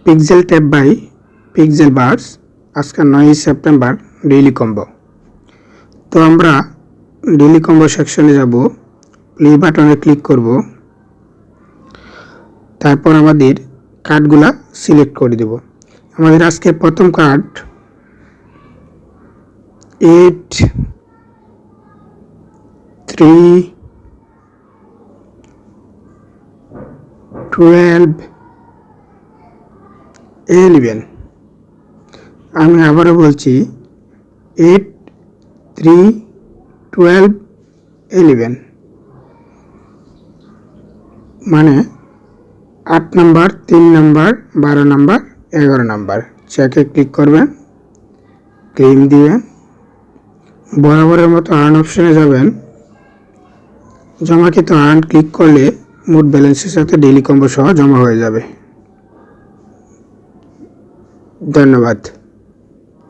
Pixel Tab by Pixel Bars আজকে 9 September daily combo. তো আমরা ডেইলি কম্বো সেকশনে যাব, প্লে বাটনে ক্লিক করব, তারপর আমাদের কার্ডগুলা সিলেক্ট করে দেব। আমাদের আজকে প্রথম কার্ড 8 3 12 11। আমি আবারও বলছি 8 3 12 11 মানে 8 নাম্বার, 3 নাম্বার, 12 নাম্বার, 11 নাম্বার। চেকে ক্লিক করবেন, ক্লেম দিবেন, বরাবরের মতো আর্ন অপশনে যাবেন। জমাকৃত আর্ন ক্লিক করলে মোট ব্যালেন্সের সাথে ডেইলি কম্বো সহ জমা হয়ে যাবে। ধন্যবাদ।